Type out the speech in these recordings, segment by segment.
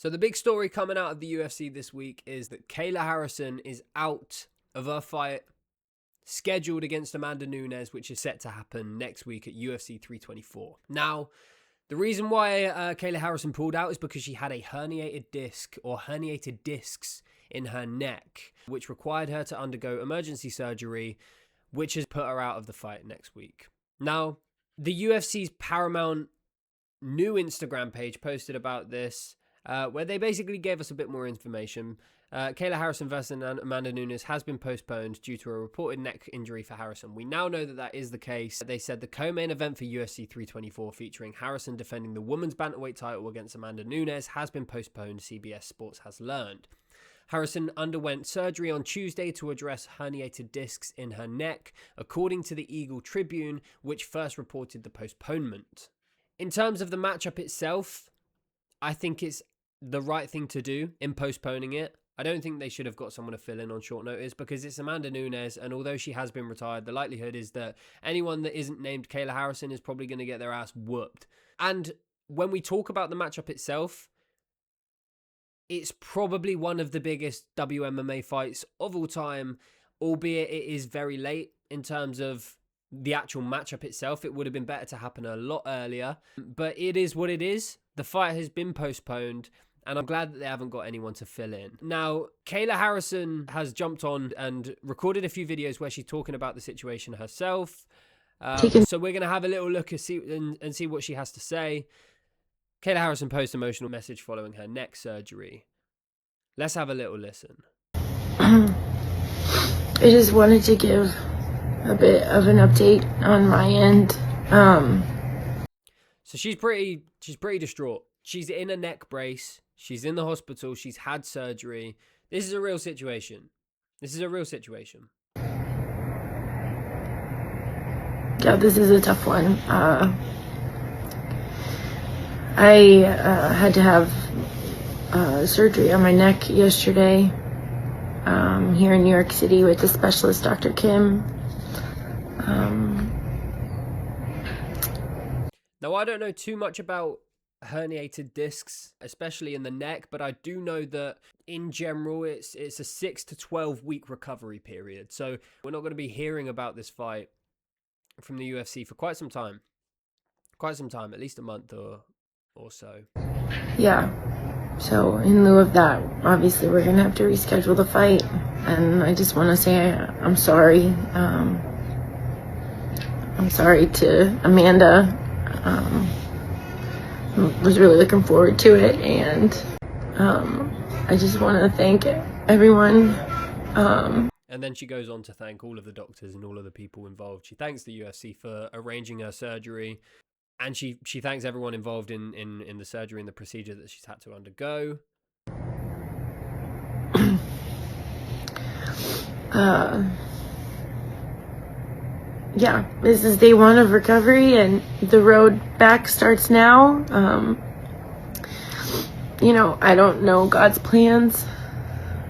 So the big story coming out of the UFC this week is that Kayla Harrison is out of her fight scheduled against Amanda Nunes, which is set to happen next week at UFC 324. Now, the reason why Kayla Harrison pulled out is because she had a herniated disc or herniated discs in her neck, which required her to undergo emergency surgery, which has put her out of the fight next week. Now, the UFC's Paramount new Instagram page posted about this, where they basically gave us a bit more information. Kayla Harrison versus Amanda Nunes has been postponed due to a reported neck injury for Harrison. We now know that that is the case. They said the co-main event for UFC 324 featuring Harrison defending the women's bantamweight title against Amanda Nunes has been postponed, CBS Sports has learned. Harrison underwent surgery on Tuesday to address herniated discs in her neck, according to the Eagle Tribune, which first reported the postponement. In terms of the matchup itself, I think it's the right thing to do in postponing it. I don't think they should have got someone to fill in on short notice because it's Amanda Nunes, and although she has been retired, the likelihood is that anyone that isn't named Kayla Harrison is probably going to get their ass whooped. And when we talk about the matchup itself, it's probably one of the biggest WMMA fights of all time, albeit it is very late in terms of the actual matchup itself. It would have been better to happen a lot earlier, but it is what it is. The fight has been postponed, and I'm glad that they haven't got anyone to fill in. Now, Kayla Harrison has jumped on and recorded a few videos where she's talking about the situation herself. So we're going to have a little look and see what she has to say. Kayla Harrison posts an emotional message following her neck surgery. Let's have a little listen. I just wanted to give a bit of an update on my end. So she's pretty distraught. She's in a neck brace. She's in the hospital. She's had surgery. This is a real situation. Yeah, this is a tough one. I had to have surgery on my neck yesterday here in New York City with the specialist, Dr. Kim. Now, I don't know too much about herniated discs, especially in the neck, but I do know that in general it's a 6 to 12 week recovery period. So we're not going to be hearing about this fight from the UFC for quite some time, at least a month or so. Yeah. So in lieu of that, obviously we're going to have to reschedule the fight. And I just want to say I'm sorry. I'm sorry to Amanda. Was really looking forward to it, and I just want to thank everyone. And then she goes on to thank all of the doctors and all of the people involved. She thanks the UFC for arranging her surgery, and she thanks everyone involved in the surgery and the procedure that she's had to undergo. Yeah, this is day one of recovery, and the road back starts now. I don't know God's plans.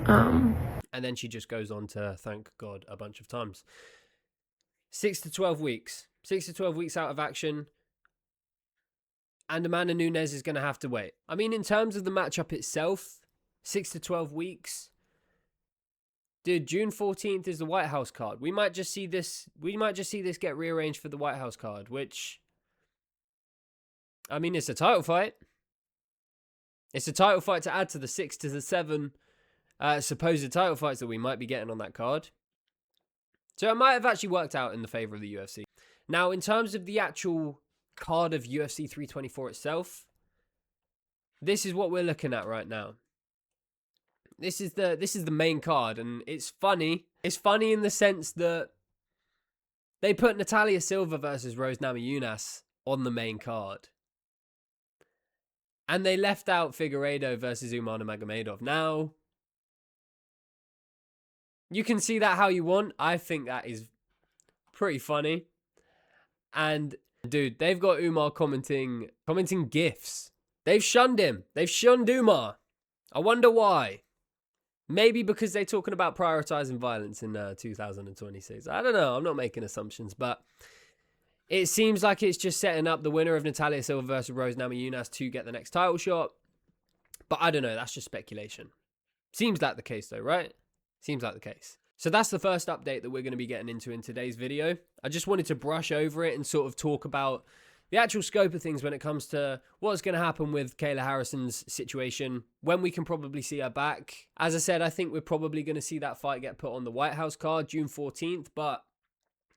And then she just goes on to thank God a bunch of times. 6 to 12 weeks. 6 to 12 weeks out of action. And Amanda Nunes is going to have to wait. I mean, in terms of the matchup itself, 6 to 12 weeks. Dude, June 14th is the White House card. We might just see this get rearranged for the White House card, which, I mean, it's a title fight. It's a title fight to add to the 6 to the 7 supposed title fights that we might be getting on that card. So it might have actually worked out in the favor of the UFC. Now, in terms of the actual card of UFC 324 itself, this is what we're looking at right now. This is the main card, and it's funny. It's funny in the sense that they put Natalia Silva versus Rose Namajunas on the main card. And they left out Figueiredo versus Umar Nurmagomedov. Now, you can see that how you want. I think that is pretty funny. And, dude, they've got Umar commenting GIFs. They've shunned him. They've shunned Umar. I wonder why. Maybe because they're talking about prioritizing violence in 2026. I don't know. I'm not making assumptions, but it seems like it's just setting up the winner of Natalia Silva versus Rose Namajunas to get the next title shot. But I don't know, that's just speculation. Seems like the case though, right? Seems like the case. So that's the first update that we're going to be getting into in today's video. I just wanted to brush over it and sort of talk about the actual scope of things when it comes to what's going to happen with Kayla Harrison's situation, when we can probably see her back. As I said, I think we're probably going to see that fight get put on the White House card June 14th, but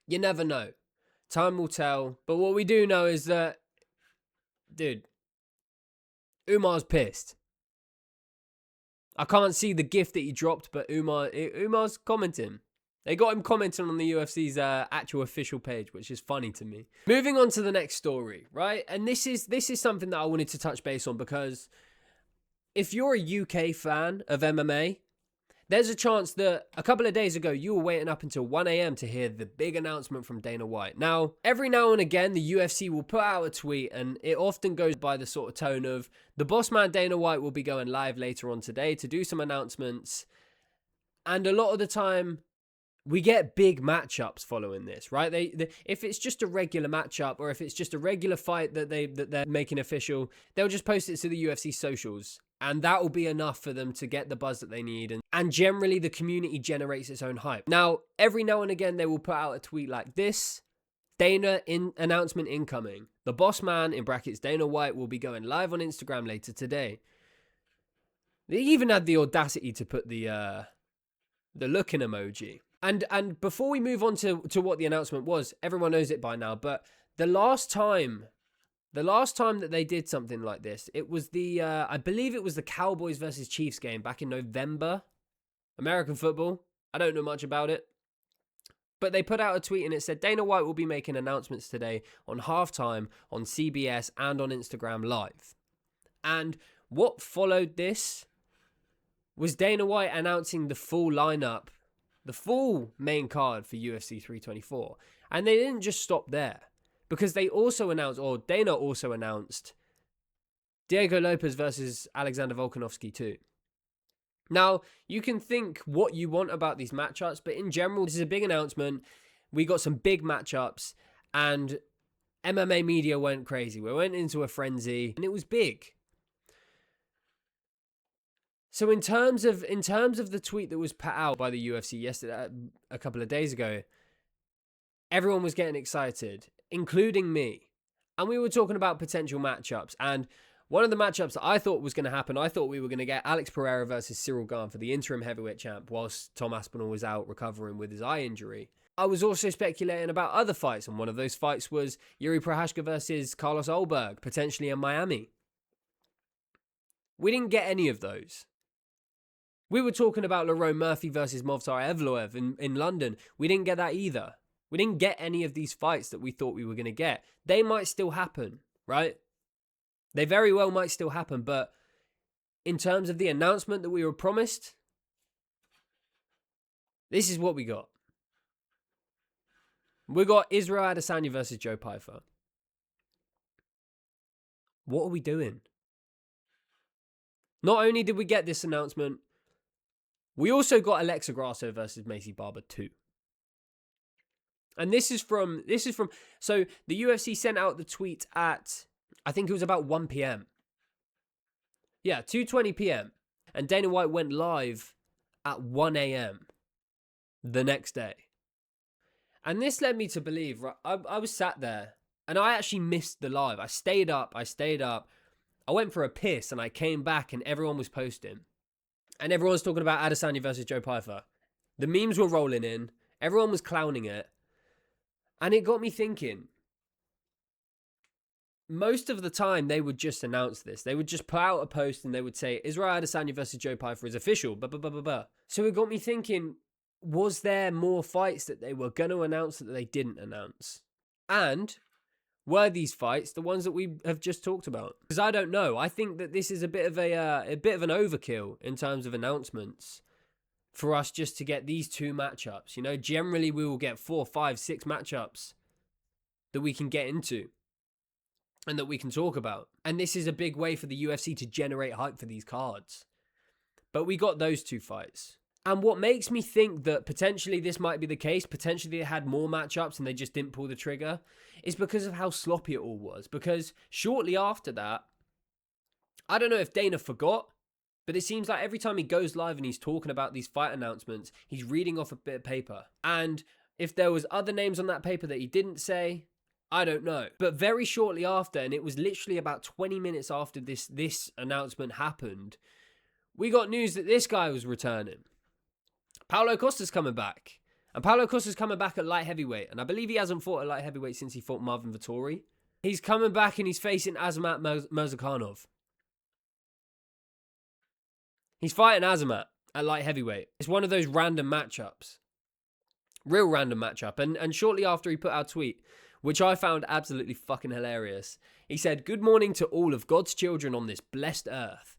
you never know. Time will tell. But what we do know is that, dude, Umar's pissed. I can't see the gif that he dropped, but Umar's commenting. They got him commenting on the UFC's actual official page, which is funny to me. Moving on to the next story, right? And this is something that I wanted to touch base on, because if you're a UK fan of MMA, there's a chance that a couple of days ago, you were waiting up until 1 a.m. to hear the big announcement from Dana White. Now, every now and again, the UFC will put out a tweet, and it often goes by the sort of tone of, the boss man Dana White will be going live later on today to do some announcements. And a lot of the time, we get big matchups following this, right? If it's just a regular matchup, or if it's just a regular fight that they're making official, they'll just post it to the UFC socials. And that will be enough for them to get the buzz that they need. And generally, the community generates its own hype. Now, every now and again, they will put out a tweet like this. Dana announcement incoming. The boss man, in brackets Dana White, will be going live on Instagram later today. They even had the audacity to put the looking emoji. And before we move on to what the announcement was, everyone knows it by now, but the last time that they did something like this, it was I believe it was the Cowboys versus Chiefs game back in November. American football. I don't know much about it. But they put out a tweet and it said, Dana White will be making announcements today on halftime on CBS and on Instagram Live. And what followed this was Dana White announcing the full lineup, the full main card for UFC 324. And they didn't just stop there. Because they also announced, or Dana also announced, Diego Lopez versus Alexander Volkanovski too. Now, you can think what you want about these matchups, but in general, this is a big announcement. We got some big matchups, and MMA media went crazy. We went into a frenzy, and it was big. So in terms of the tweet that was put out by the UFC yesterday, a couple of days ago, everyone was getting excited, including me. And we were talking about potential matchups. And one of the matchups that I thought was going to happen, I thought we were going to get Alex Pereira versus Cyril Gane for the interim heavyweight champ whilst Tom Aspinall was out recovering with his eye injury. I was also speculating about other fights, and one of those fights was Jiri Prochazka versus Carlos Ulberg, potentially in Miami. We didn't get any of those. We were talking about Lerone Murphy versus Movsar Evloev in London. We didn't get that either. We didn't get any of these fights that we thought we were going to get. They might still happen, right? They very well might still happen, but in terms of the announcement that we were promised, this is what we got. We got Israel Adesanya versus Joe Pyfer. What are we doing? Not only did we get this announcement, we also got Alexa Grasso versus Maycee Barber too. And this is from, so the UFC sent out the tweet at, I think it was about 1 p.m. Yeah, 2:20 p.m. And Dana White went live at 1 a.m. the next day. And this led me to believe, right, I was sat there and I actually missed the live. I stayed up. I went for a piss and I came back and everyone was posting. And everyone was talking about Adesanya versus Joe Pyfer. The memes were rolling in. Everyone was clowning it. And it got me thinking, most of the time they would just announce this. They would just put out a post and they would say, Israel Adesanya versus Joe Pyfer is official, blah, blah, blah, blah, blah. So it got me thinking, was there more fights that they were going to announce that they didn't announce? And were these fights the ones that we have just talked about? Because I don't know. I think that this is a bit of an overkill in terms of announcements for us just to get these two matchups. You know, generally we will get 4, 5, 6 matchups that we can get into and that we can talk about. And this is a big way for the UFC to generate hype for these cards. But we got those two fights. And what makes me think that potentially this might be the case, potentially they had more matchups and they just didn't pull the trigger, is because of how sloppy it all was. Because shortly after that, I don't know if Dana forgot But it seems like every time he goes live and he's talking about these fight announcements, he's reading off a bit of paper. And if there was other names on that paper that he didn't say, I don't know. But very shortly after, and it was literally about 20 minutes after this announcement happened, we got news that this guy was returning. Paulo Costa's coming back. And Paulo Costa's coming back at light heavyweight. And I believe he hasn't fought at light heavyweight since he fought Marvin Vettori. He's coming back and he's facing Azamat Murzakanov. He's fighting Azamat at light heavyweight. It's one of those random matchups. Real random matchup. And shortly after he put out a tweet, which I found absolutely fucking hilarious, he said, "Good morning to all of God's children on this blessed earth,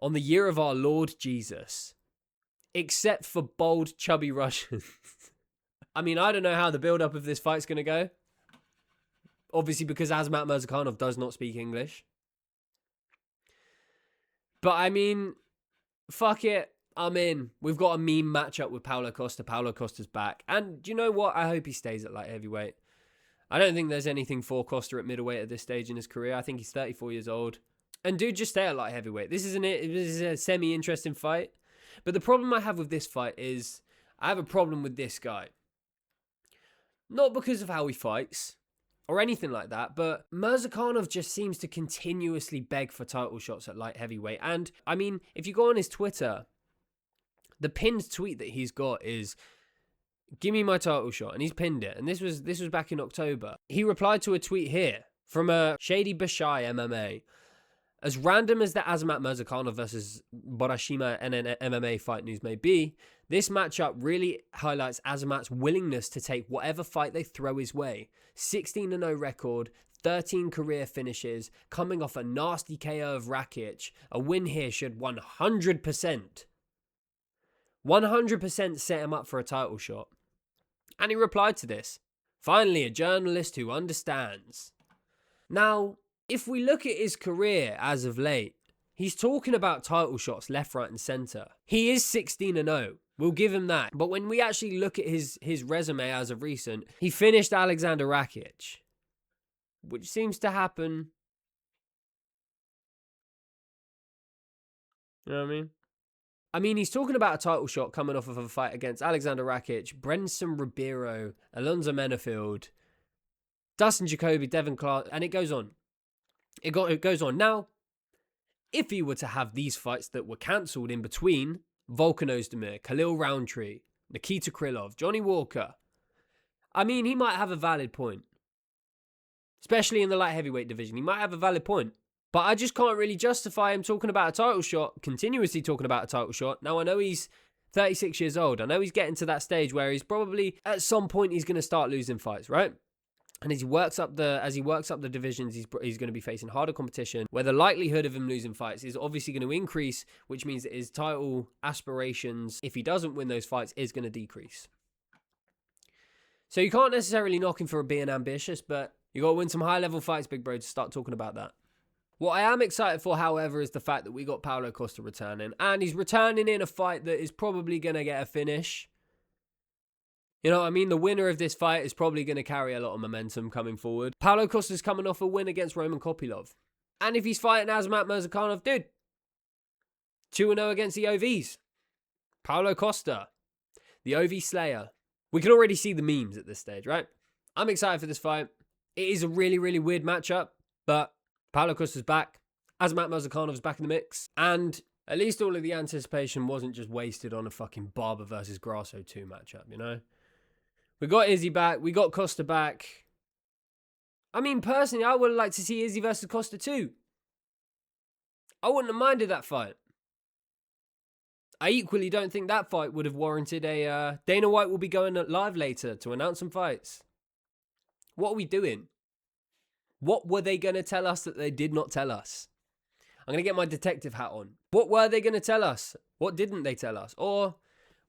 on the year of our Lord Jesus, except for bold, chubby Russians." I mean, I don't know how the build-up of this fight's going to go. Obviously, because Azamat Murzakanov does not speak English. But I mean, fuck it. I'm in. We've got a meme matchup with Paulo Costa. Paulo Costa's back. And do you know what? I hope he stays at light heavyweight. I don't think there's anything for Costa at middleweight at this stage in his career. I think he's 34 years old. And dude, just stay at light heavyweight. This is a semi-interesting fight. But the problem I have with this fight is I have a problem with this guy. Not because of how he fights or anything like that, but Murzakanov just seems to continuously beg for title shots at light heavyweight. And I mean, if you go on his Twitter, the pinned tweet that he's got is, "Give me my title shot," and he's pinned it. And this was back in October. He replied to a tweet here from a Shady Bashai MMA. "As random as the Azamat Murzakanov versus Borashima MMA fight news may be, this matchup really highlights Azamat's willingness to take whatever fight they throw his way. 16-0 record, 13 career finishes, coming off a nasty KO of Rakic. A win here should 100% set him up for a title shot." And he replied to this, "Finally, a journalist who understands." Now, if we look at his career as of late, he's talking about title shots left, right and centre. He is 16-0. We'll give him that. But when we actually look at his resume as of recent, he finished Alexander Rakic, which seems to happen. You know what I mean? I mean, he's talking about a title shot coming off of a fight against Alexander Rakic, Brenson Ribeiro, Alonzo Menafield, Dustin Jacoby, Devin Clark, and it goes on. It goes on. Now, if he were to have these fights that were cancelled in between, Volkan Ozdemir, Khalil Roundtree, Nikita Krylov, Johnny Walker, I mean, he might have a valid point. Especially in the light heavyweight division. He might have a valid point. But I just can't really justify him talking about a title shot, continuously talking about a title shot. Now, I know he's 36 years old. I know he's getting to that stage where he's probably, at some point, he's going to start losing fights, right? And as he works up the divisions, he's going to be facing harder competition, where the likelihood of him losing fights is obviously going to increase, which means that his title aspirations, if he doesn't win those fights, is going to decrease. So you can't necessarily knock him for being ambitious, but you got to win some high-level fights, big bro, to start talking about that. What I am excited for, however, is the fact that we got Paulo Costa returning, and he's returning in a fight that is probably going to get a finish. You know what I mean? The winner of this fight is probably going to carry a lot of momentum coming forward. Paulo Costa's coming off a win against Roman Kopylov. And if he's fighting Azamat Murzakanov, dude, 2-0 against the OVs. Paulo Costa, the OV Slayer. We can already see the memes at this stage, right? I'm excited for this fight. It is a really, really weird matchup, but Paulo Costa's back. Azamat Murzakanov's back in the mix. And at least all of the anticipation wasn't just wasted on a fucking Barber versus Grasso 2 matchup, you know? We got Izzy back. We got Costa back. I mean, personally, I would have liked to see Izzy versus Costa too. I wouldn't have minded that fight. I equally don't think that fight would have warranted a... Dana White will be going live later to announce some fights. What are we doing? What were they going to tell us that they did not tell us? I'm going to get my detective hat on. What were they going to tell us? What didn't they tell us? Or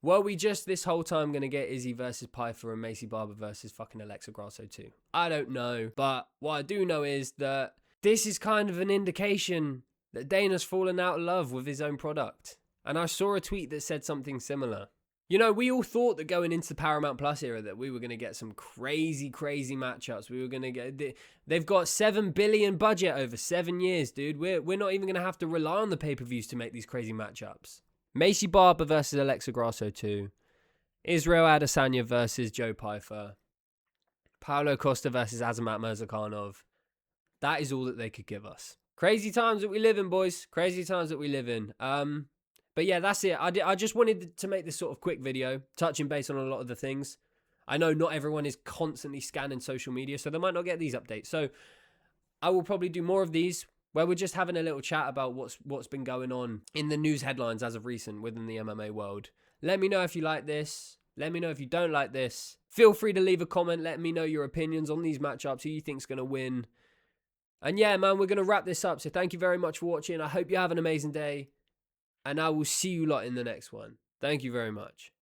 were we just this whole time going to get Izzy versus Pyfer and Maycee Barber versus fucking Alexa Grasso too? I don't know. But what I do know is that this is kind of an indication that Dana's fallen out of love with his own product. And I saw a tweet that said something similar. You know, we all thought that going into the Paramount Plus era that we were going to get some crazy, crazy matchups. We were going to get... They've got $7 billion budget over 7 years, dude. We're not even going to have to rely on the pay-per-views to make these crazy matchups. Maycee Barber versus Alexa Grasso 2. Israel Adesanya versus Joe Pyfer. Paulo Costa versus Azamat Murzakanov. That is all that they could give us. Crazy times that we live in, boys. Crazy times that we live in. But yeah, that's it. I just wanted to make this sort of quick video, touching base on a lot of the things. I know not everyone is constantly scanning social media, so they might not get these updates. So I will probably do more of these, where we're just having a little chat about what's been going on in the news headlines as of recent within the MMA world. Let me know if you like this. Let me know if you don't like this. Feel free to leave a comment. Let me know your opinions on these matchups, who you think's going to win. And yeah, man, we're going to wrap this up. So thank you very much for watching. I hope you have an amazing day. And I will see you lot in the next one. Thank you very much.